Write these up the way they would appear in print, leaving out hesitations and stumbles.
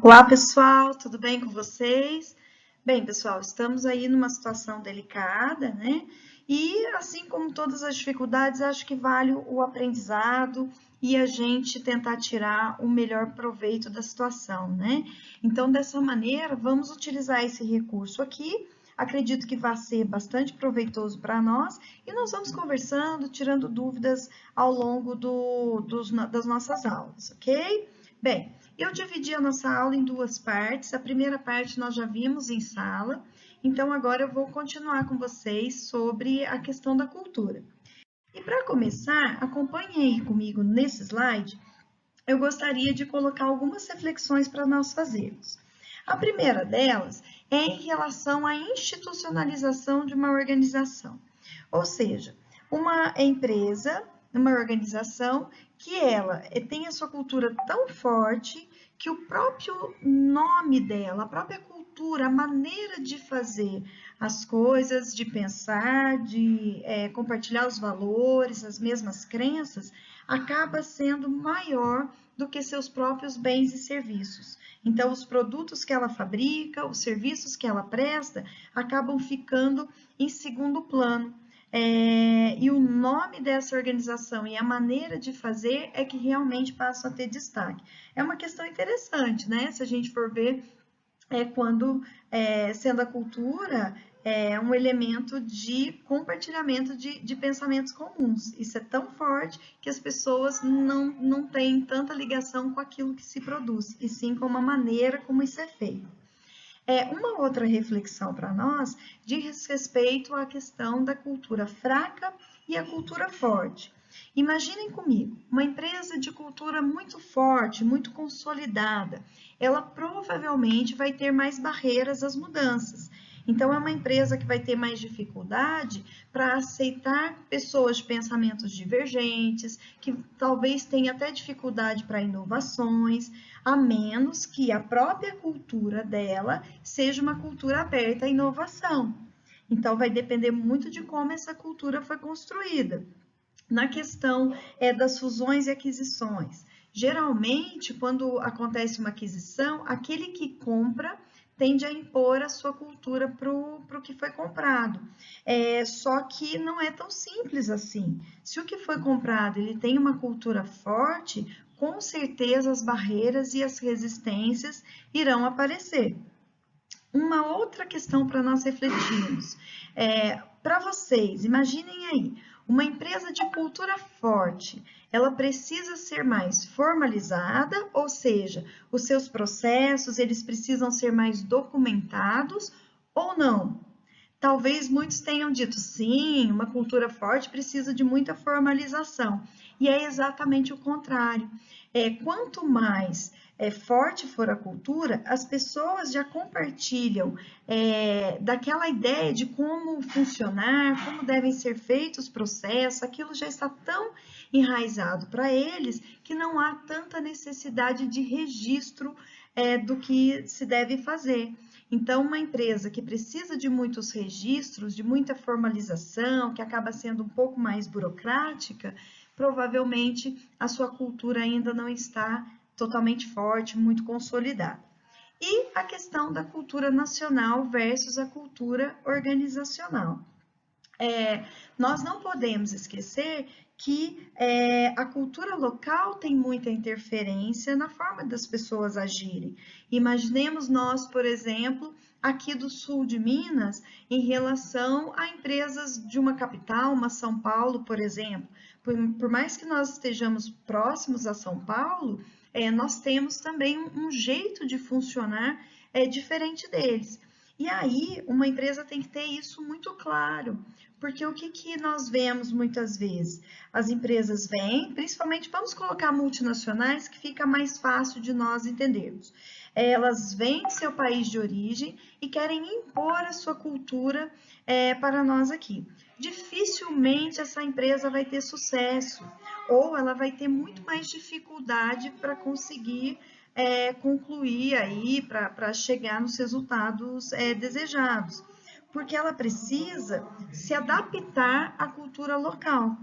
Olá, pessoal, tudo bem com vocês? Bem, pessoal, estamos aí numa situação delicada, né? E assim como todas as dificuldades, acho que vale o aprendizado e a gente tentar tirar o melhor proveito da situação, né? Então, dessa maneira, vamos utilizar esse recurso aqui. Acredito que vai ser bastante proveitoso para nós e nós vamos conversando, tirando dúvidas ao longo das nossas aulas, ok? Bem, eu dividi a nossa aula em duas partes. A primeira parte nós já vimos em sala, então agora eu vou continuar com vocês sobre a questão da cultura. E para começar, acompanhe aí comigo nesse slide, eu gostaria de colocar algumas reflexões para nós fazermos. A primeira delas é em relação à institucionalização de uma organização, ou seja, uma empresa, uma organização que ela tem a sua cultura tão forte que o próprio nome dela, a própria cultura, a maneira de fazer as coisas, de pensar, de compartilhar os valores, as mesmas crenças, acaba sendo maior do que seus próprios bens e serviços. Então, os produtos que ela fabrica, os serviços que ela presta, acabam ficando em segundo plano. E o nome dessa organização e a maneira de fazer é que realmente passam a ter destaque. É uma questão interessante, né? Se a gente for ver, sendo a cultura um elemento de compartilhamento de pensamentos comuns. Isso é tão forte que as pessoas não têm tanta ligação com aquilo que se produz, e sim com a maneira como isso é feito. Uma outra reflexão para nós diz respeito à questão da cultura fraca e a cultura forte. Imaginem comigo, uma empresa de cultura muito forte, muito consolidada, ela provavelmente vai ter mais barreiras às mudanças. Então, é uma empresa que vai ter mais dificuldade para aceitar pessoas de pensamentos divergentes, que talvez tenha até dificuldade para inovações, a menos que a própria cultura dela seja uma cultura aberta à inovação. Então, vai depender muito de como essa cultura foi construída. Na questão das fusões e aquisições, geralmente, quando acontece uma aquisição, aquele que compra tende a impor a sua cultura para o que foi comprado. Só que não é tão simples assim. Se o que foi comprado ele tem uma cultura forte, com certeza as barreiras e as resistências irão aparecer. Uma outra questão para nós refletirmos. Para vocês, imaginem aí, uma empresa de cultura forte, ela precisa ser mais formalizada, ou seja, os seus processos, eles precisam ser mais documentados ou não? Talvez muitos tenham dito, sim, uma cultura forte precisa de muita formalização. E é exatamente o contrário. Quanto mais forte for a cultura, as pessoas já compartilham daquela ideia de como funcionar, como devem ser feitos os processos, aquilo já está tão enraizado para eles que não há tanta necessidade de registro do que se deve fazer. Então, uma empresa que precisa de muitos registros, de muita formalização, que acaba sendo um pouco mais burocrática, provavelmente a sua cultura ainda não está totalmente forte, muito consolidada. E a questão da cultura nacional versus a cultura organizacional. Nós não podemos esquecer que a cultura local tem muita interferência na forma das pessoas agirem. Imaginemos nós, por exemplo, aqui do sul de Minas, em relação a empresas de uma capital, uma São Paulo, por exemplo. Por mais que nós estejamos próximos a São Paulo, nós temos também um jeito de funcionar diferente deles. E aí, uma empresa tem que ter isso muito claro, porque o que nós vemos muitas vezes? As empresas vêm, principalmente, vamos colocar multinacionais, que fica mais fácil de nós entendermos. Elas vêm do seu país de origem e querem impor a sua cultura para nós aqui. Dificilmente essa empresa vai ter sucesso, ou ela vai ter muito mais dificuldade para conseguir concluir aí, para chegar nos resultados desejados, porque ela precisa se adaptar à cultura local.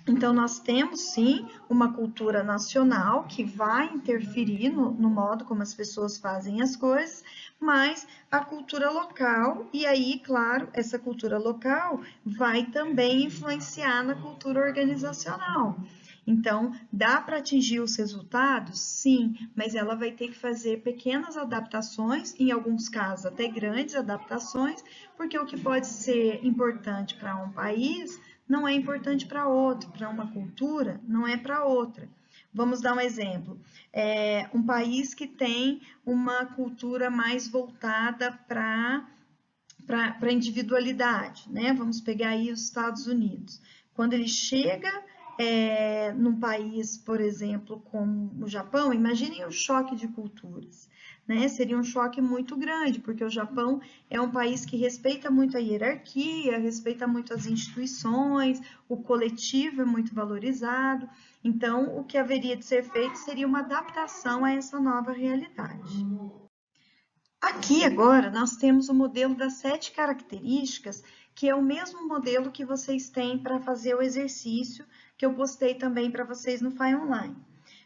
Então, nós temos sim uma cultura nacional que vai interferir no modo como as pessoas fazem as coisas, mas a cultura local, e aí, claro, essa cultura local vai também influenciar na cultura organizacional. Então, dá para atingir os resultados? Sim, mas ela vai ter que fazer pequenas adaptações, em alguns casos até grandes adaptações, porque o que pode ser importante para um país não é importante para outro, para uma cultura não é para outra. Vamos dar um exemplo. Um país que tem uma cultura mais voltada para a individualidade, né? Vamos pegar aí os Estados Unidos. Quando ele chega num país, por exemplo, como o Japão, imaginem o choque de culturas, né? Seria um choque muito grande, porque o Japão é um país que respeita muito a hierarquia, respeita muito as instituições, o coletivo é muito valorizado. Então, o que haveria de ser feito seria uma adaptação a essa nova realidade. Aqui agora nós temos o modelo das 7 características, que é o mesmo modelo que vocês têm para fazer o exercício, que eu postei também para vocês no Fai Online.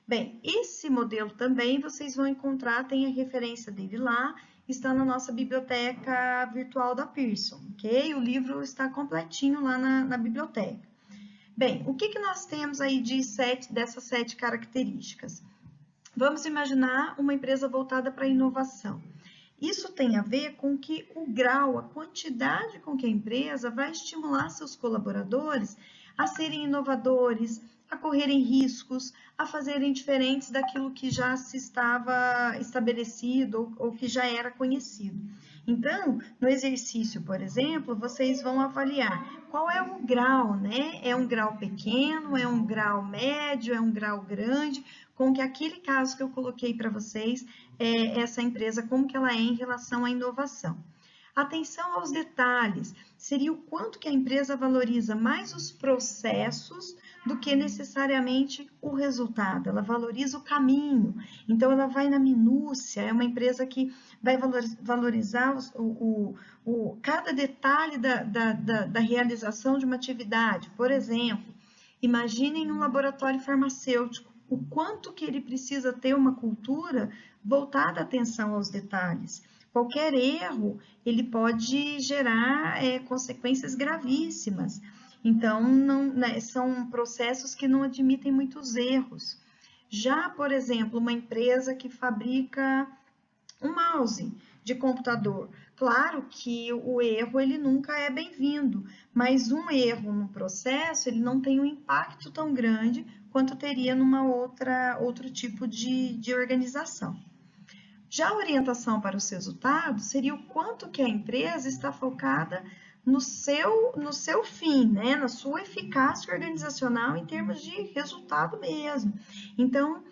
Bem, esse modelo também vocês vão encontrar, tem a referência dele lá, está na nossa biblioteca virtual da Pearson, ok? O livro está completinho lá na biblioteca. Bem, o que nós temos aí dessas 7 características? Vamos imaginar uma empresa voltada para a inovação. Isso tem a ver com que o grau, a quantidade com que a empresa vai estimular seus colaboradores a serem inovadores, a correrem riscos, a fazerem diferentes daquilo que já se estava estabelecido ou que já era conhecido. Então, no exercício, por exemplo, vocês vão avaliar qual é o grau, né? É um grau pequeno, é um grau médio, é um grau grande, com que aquele caso que eu coloquei para vocês, essa empresa, como que ela é em relação à inovação. Atenção aos detalhes, seria o quanto que a empresa valoriza mais os processos do que necessariamente o resultado, ela valoriza o caminho, então ela vai na minúcia, é uma empresa que vai valorizar cada detalhe da realização de uma atividade. Por exemplo, imaginem um laboratório farmacêutico, o quanto que ele precisa ter uma cultura voltada à atenção aos detalhes. Qualquer erro, ele pode gerar consequências gravíssimas. Então, não, né, são processos que não admitem muitos erros. Já, por exemplo, uma empresa que fabrica um mouse de computador. Claro que o erro ele nunca é bem-vindo, mas um erro no processo ele não tem um impacto tão grande quanto teria numa outro tipo de organização. Já a orientação para os resultados seria o quanto que a empresa está focada no seu fim, né? Na sua eficácia organizacional em termos de resultado mesmo. Então,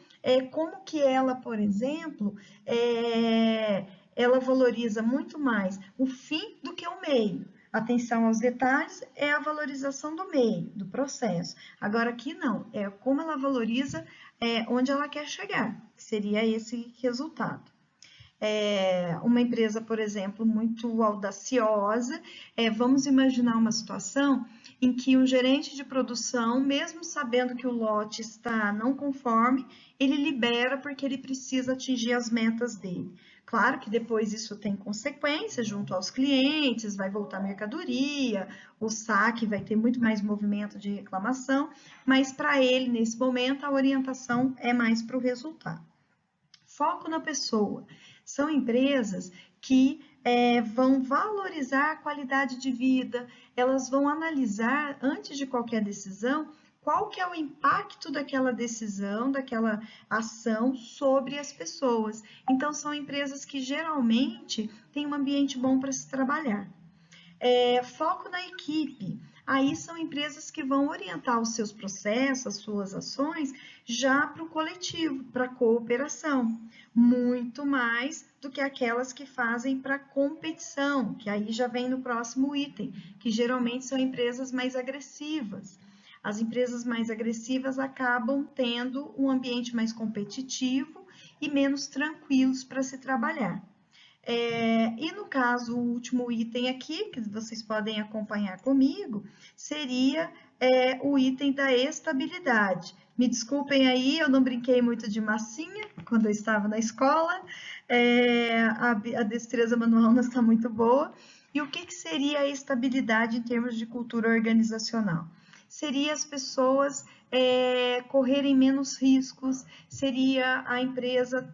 como que ela, por exemplo, ela valoriza muito mais o fim do que o meio. Atenção aos detalhes é a valorização do meio, do processo. Agora, aqui não, é como ela valoriza onde ela quer chegar, que seria esse resultado. Uma empresa, por exemplo, muito audaciosa, vamos imaginar uma situação em que o gerente de produção, mesmo sabendo que o lote está não conforme, ele libera porque ele precisa atingir as metas dele. Claro que depois isso tem consequências junto aos clientes, vai voltar mercadoria, o saque vai ter muito mais movimento de reclamação, mas para ele, nesse momento, a orientação é mais para o resultado. Foco na pessoa. São empresas que vão valorizar a qualidade de vida, elas vão analisar, antes de qualquer decisão, qual que é o impacto daquela decisão, daquela ação sobre as pessoas. Então, são empresas que geralmente têm um ambiente bom para se trabalhar. Foco na equipe. Aí são empresas que vão orientar os seus processos, as suas ações, já para o coletivo, para a cooperação, muito mais do que aquelas que fazem para competição, que aí já vem no próximo item, que geralmente são empresas mais agressivas. As empresas mais agressivas acabam tendo um ambiente mais competitivo e menos tranquilos para se trabalhar. E no caso, o último item aqui, que vocês podem acompanhar comigo, seria o item da estabilidade. Me desculpem aí, eu não brinquei muito de massinha quando eu estava na escola, a destreza manual não está muito boa. E o que seria a estabilidade em termos de cultura organizacional? Seria as pessoas correrem menos riscos, seria a empresa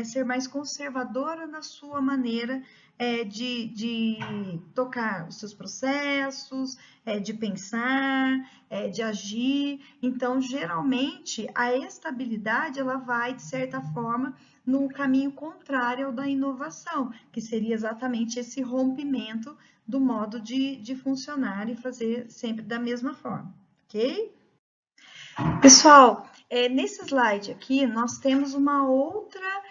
ser mais conservadora na sua maneira de tocar os seus processos, de pensar, de agir. Então, geralmente, a estabilidade ela vai, de certa forma, no caminho contrário ao da inovação, que seria exatamente esse rompimento do modo de funcionar e fazer sempre da mesma forma, ok? Pessoal, nesse slide aqui, nós temos uma outra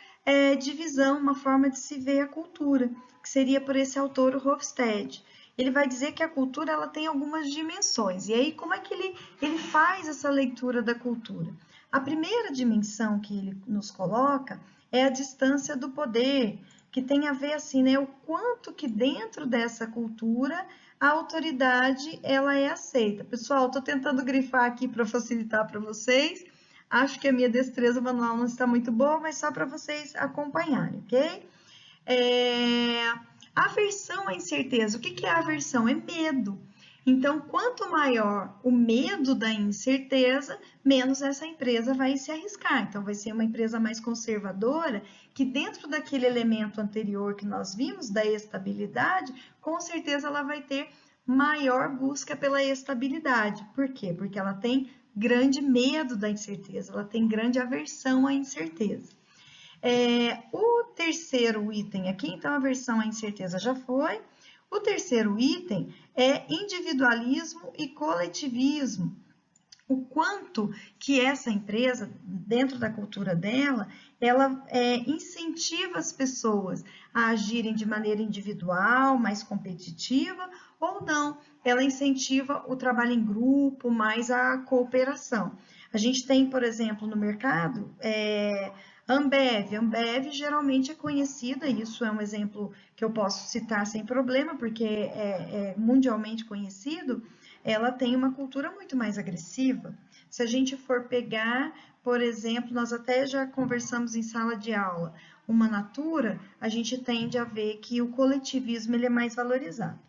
divisão, uma forma de se ver a cultura, que seria por esse autor, o Hofstede. Ele vai dizer que a cultura ela tem algumas dimensões. E aí, como é que ele faz essa leitura da cultura? A primeira dimensão que ele nos coloca é a distância do poder, que tem a ver assim, né, o quanto que dentro dessa cultura a autoridade ela é aceita. Pessoal, estou tentando grifar aqui para facilitar para vocês. Acho que a minha destreza manual não está muito boa, mas só para vocês acompanharem, ok? Aversão à incerteza. O que é aversão? É medo. Então, quanto maior o medo da incerteza, menos essa empresa vai se arriscar. Então, vai ser uma empresa mais conservadora, que dentro daquele elemento anterior que nós vimos, da estabilidade, com certeza ela vai ter maior busca pela estabilidade. Por quê? Porque ela tem grande medo da incerteza, ela tem grande aversão à incerteza. O terceiro item aqui, então, a aversão à incerteza já foi. O terceiro item é individualismo e coletivismo. O quanto que essa empresa, dentro da cultura dela, ela incentiva as pessoas a agirem de maneira individual, mais competitiva, ou não. Ela incentiva o trabalho em grupo, mais a cooperação. A gente tem, por exemplo, no mercado, Ambev. Ambev geralmente é conhecida, isso é um exemplo que eu posso citar sem problema, porque é mundialmente conhecido, ela tem uma cultura muito mais agressiva. Se a gente for pegar, por exemplo, nós até já conversamos em sala de aula, uma Natura, a gente tende a ver que o coletivismo ele é mais valorizado.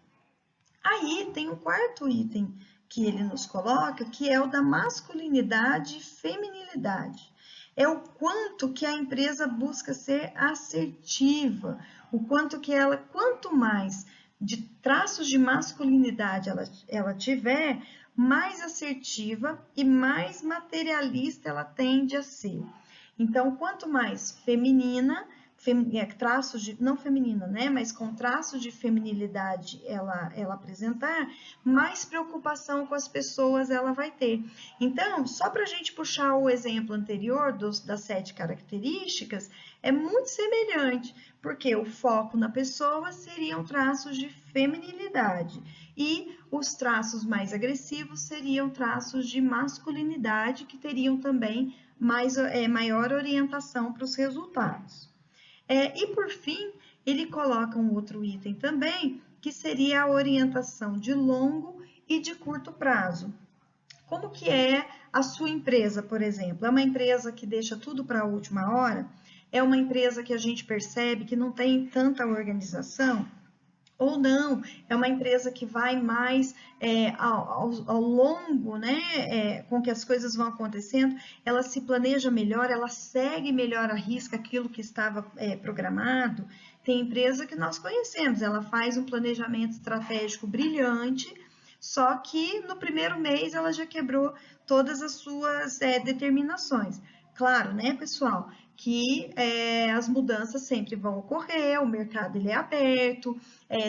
Aí tem o quarto item que ele nos coloca, que é o da masculinidade e feminilidade. É o quanto que a empresa busca ser assertiva, o quanto que ela, quanto mais de traços de masculinidade ela tiver, mais assertiva e mais materialista ela tende a ser. Então, quanto mais feminina, traços de, não feminina, né, mas com traços de feminilidade ela apresentar, mais preocupação com as pessoas ela vai ter. Então, só para a gente puxar o exemplo anterior das 7 características, é muito semelhante, porque o foco na pessoa seriam traços de feminilidade e os traços mais agressivos seriam traços de masculinidade, que teriam também maior orientação para os resultados. E por fim, ele coloca um outro item também, que seria a orientação de longo e de curto prazo. Como que é a sua empresa, por exemplo? É uma empresa que deixa tudo para a última hora? É uma empresa que a gente percebe que não tem tanta organização? Ou não, é uma empresa que vai mais ao longo, né, com que as coisas vão acontecendo, ela se planeja melhor, ela segue melhor à risca aquilo que estava programado. Tem empresa que nós conhecemos, ela faz um planejamento estratégico brilhante, só que no primeiro mês ela já quebrou todas as suas determinações. Claro, né, pessoal, que as mudanças sempre vão ocorrer, o mercado ele é aberto,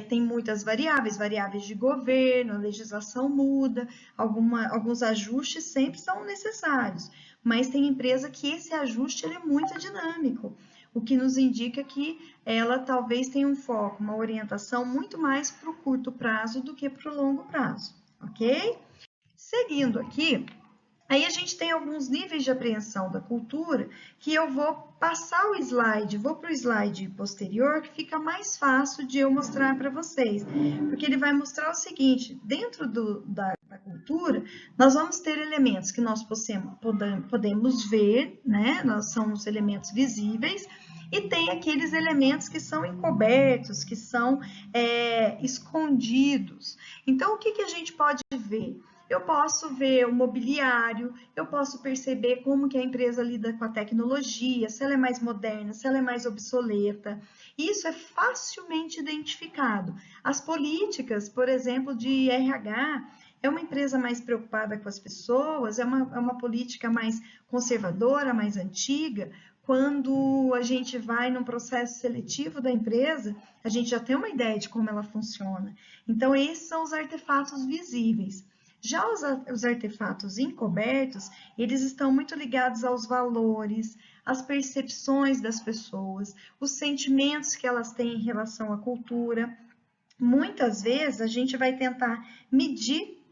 tem muitas variáveis de governo, a legislação muda, alguns ajustes sempre são necessários, mas tem empresa que esse ajuste ele é muito dinâmico, o que nos indica que ela talvez tenha um foco, uma orientação muito mais para o curto prazo do que para o longo prazo, ok? Seguindo aqui, aí a gente tem alguns níveis de apreensão da cultura que eu vou passar o slide, vou para o slide posterior, que fica mais fácil de eu mostrar para vocês, porque ele vai mostrar o seguinte, dentro da cultura, nós vamos ter elementos que nós podemos ver, né? São os elementos visíveis, e tem aqueles elementos que são encobertos, que são escondidos. Então, o que a gente pode ver? Eu posso ver o mobiliário, eu posso perceber como que a empresa lida com a tecnologia, se ela é mais moderna, se ela é mais obsoleta. Isso é facilmente identificado. As políticas, por exemplo, de RH, é uma empresa mais preocupada com as pessoas, é uma política mais conservadora, mais antiga. Quando a gente vai num processo seletivo da empresa, a gente já tem uma ideia de como ela funciona. Então, esses são os artefatos visíveis. Já os artefatos encobertos, eles estão muito ligados aos valores, às percepções das pessoas, os sentimentos que elas têm em relação à cultura. Muitas vezes a gente vai tentar medir,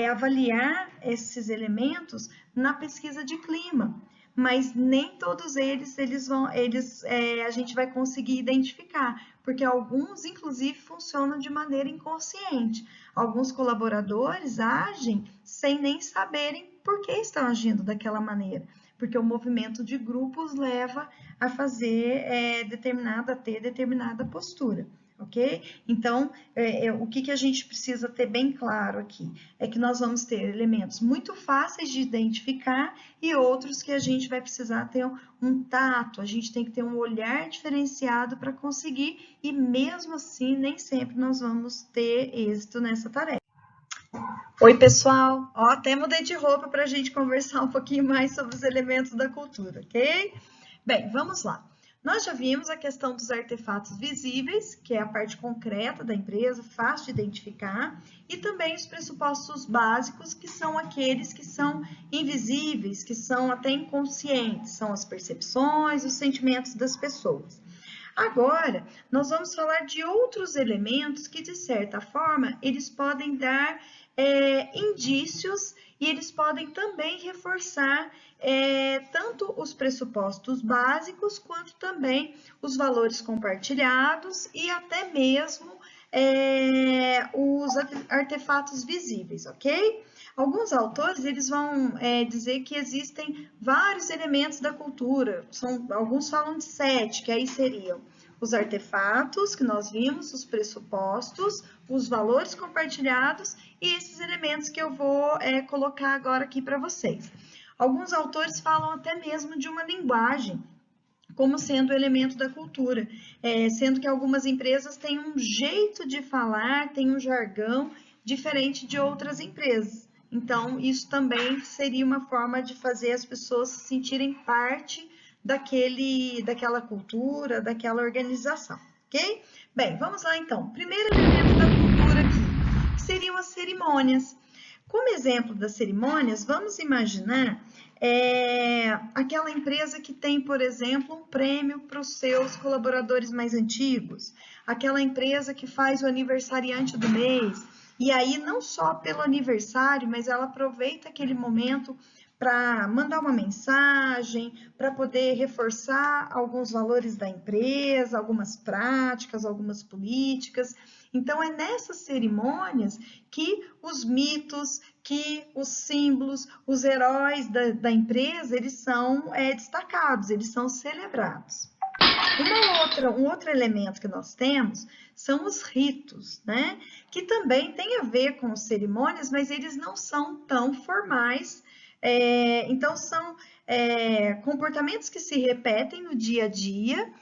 avaliar esses elementos na pesquisa de clima, mas nem todos eles a gente vai conseguir identificar, porque alguns, inclusive, funcionam de maneira inconsciente. Alguns colaboradores agem sem nem saberem por que estão agindo daquela maneira, porque o movimento de grupos leva a fazer a ter determinada postura. Ok? Então, o que a gente precisa ter bem claro aqui é que nós vamos ter elementos muito fáceis de identificar e outros que a gente vai precisar ter um tato, a gente tem que ter um olhar diferenciado para conseguir, e mesmo assim, nem sempre nós vamos ter êxito nessa tarefa. Oi, pessoal! Ó, até mudei de roupa para a gente conversar um pouquinho mais sobre os elementos da cultura, ok? Bem, vamos lá. Nós já vimos a questão dos artefatos visíveis, que é a parte concreta da empresa, fácil de identificar, e também os pressupostos básicos, que são aqueles que são invisíveis, que são até inconscientes, são as percepções, os sentimentos das pessoas. Agora, nós vamos falar de outros elementos que, de certa forma, eles podem dar indícios e eles podem também reforçar tanto os pressupostos básicos quanto também os valores compartilhados e até mesmo os artefatos visíveis, ok? Alguns autores eles vão dizer que existem vários elementos da cultura, alguns falam de 7, que aí seriam os artefatos que nós vimos, os pressupostos, os valores compartilhados e esses elementos que eu vou colocar agora aqui para vocês. Alguns autores falam até mesmo de uma linguagem como sendo elemento da cultura, sendo que algumas empresas têm um jeito de falar, têm um jargão diferente de outras empresas. Então, isso também seria uma forma de fazer as pessoas se sentirem parte daquela cultura, daquela organização, ok? Bem, vamos lá então. Primeiro elemento da cultura aqui, que seriam as cerimônias. Como exemplo das cerimônias, vamos imaginar aquela empresa que tem, por exemplo, um prêmio para os seus colaboradores mais antigos, aquela empresa que faz o aniversariante do mês, e aí não só pelo aniversário, mas ela aproveita aquele momento para mandar uma mensagem, para poder reforçar alguns valores da empresa, algumas práticas, algumas políticas. Então, é nessas cerimônias que os mitos, que os símbolos, os heróis da empresa, eles são destacados, eles são celebrados. Um outro elemento que nós temos são os ritos, né? Que também tem a ver com cerimônias, mas eles não são tão formais. Então, são comportamentos que se repetem no dia a dia,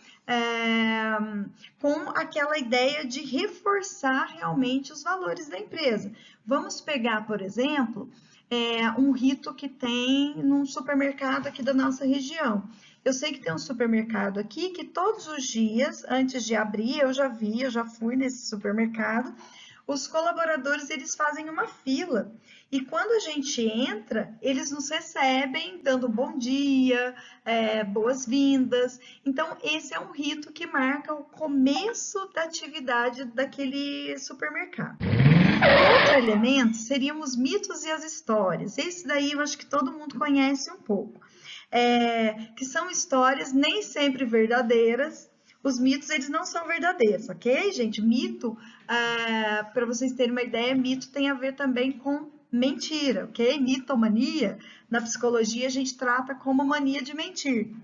com aquela ideia de reforçar realmente os valores da empresa. Vamos pegar, por exemplo, um rito que tem num supermercado aqui da nossa região. Eu sei que tem um supermercado aqui que todos os dias, antes de abrir, eu já fui nesse supermercado, os colaboradores eles fazem uma fila e quando a gente entra, eles nos recebem dando bom dia, boas-vindas. Então, esse é um rito que marca o começo da atividade daquele supermercado. Outro elemento seriam os mitos e as histórias. Esse daí eu acho que todo mundo conhece um pouco. Que são histórias nem sempre verdadeiras. Os mitos, eles não são verdadeiros, ok, gente? Mito, para vocês terem uma ideia, mito tem a ver também com mentira, ok? Mitomania, na psicologia, a gente trata como mania de mentir.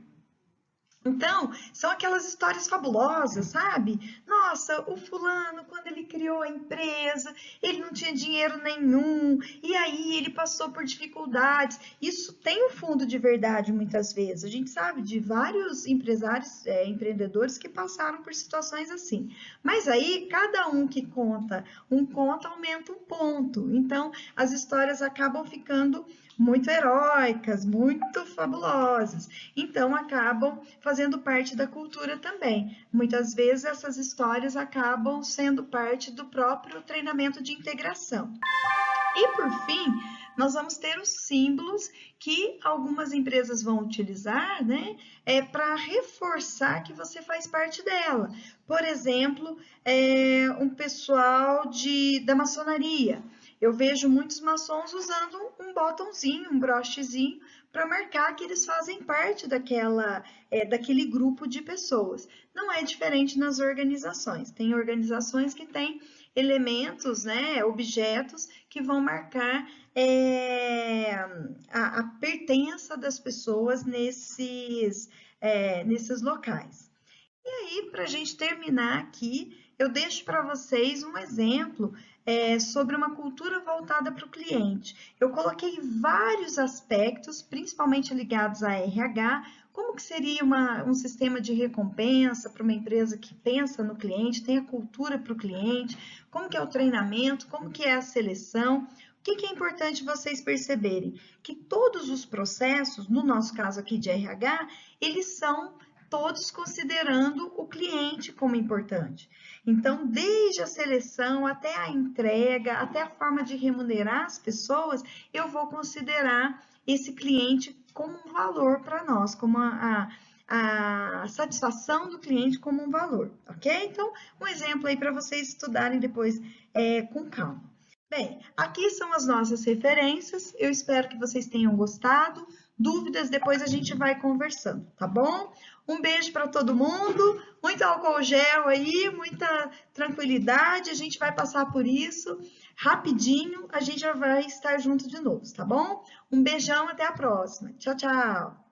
Então, são aquelas histórias fabulosas, sabe? Nossa, o fulano, quando ele criou a empresa, ele não tinha dinheiro nenhum, e aí ele passou por dificuldades. Isso tem um fundo de verdade muitas vezes. A gente sabe de vários empresários, empreendedores que passaram por situações assim. Mas aí, cada um que conta um conto aumenta um ponto. Então, as histórias acabam ficando muito heróicas, muito fabulosas. Então, acabam fazendo parte da cultura também. Muitas vezes, essas histórias acabam sendo parte do próprio treinamento de integração. E, por fim, nós vamos ter os símbolos que algumas empresas vão utilizar, né, para reforçar que você faz parte dela. Por exemplo, um pessoal da maçonaria. Eu vejo muitos maçons usando um botãozinho, um brochezinho, para marcar que eles fazem parte daquele grupo de pessoas. Não é diferente nas organizações. Tem organizações que têm elementos, né, objetos que vão marcar a pertença das pessoas nesses locais. E aí, para a gente terminar aqui, eu deixo para vocês um exemplo sobre uma cultura voltada para o cliente. Eu coloquei vários aspectos, principalmente ligados a RH, como que seria um sistema de recompensa para uma empresa que pensa no cliente, tem a cultura para o cliente, como que é o treinamento, como que é a seleção. O que é importante vocês perceberem? Que todos os processos, no nosso caso aqui de RH, eles são todos considerando o cliente como importante. Então, desde a seleção até a entrega, até a forma de remunerar as pessoas, eu vou considerar esse cliente como um valor para nós, como a satisfação do cliente como um valor, ok? Então, um exemplo aí para vocês estudarem depois com calma. Bem, aqui são as nossas referências, eu espero que vocês tenham gostado. Dúvidas, depois a gente vai conversando, tá bom? Um beijo para todo mundo, muito álcool gel aí, muita tranquilidade, a gente vai passar por isso rapidinho, a gente já vai estar junto de novo, tá bom? Um beijão, até a próxima. Tchau, tchau!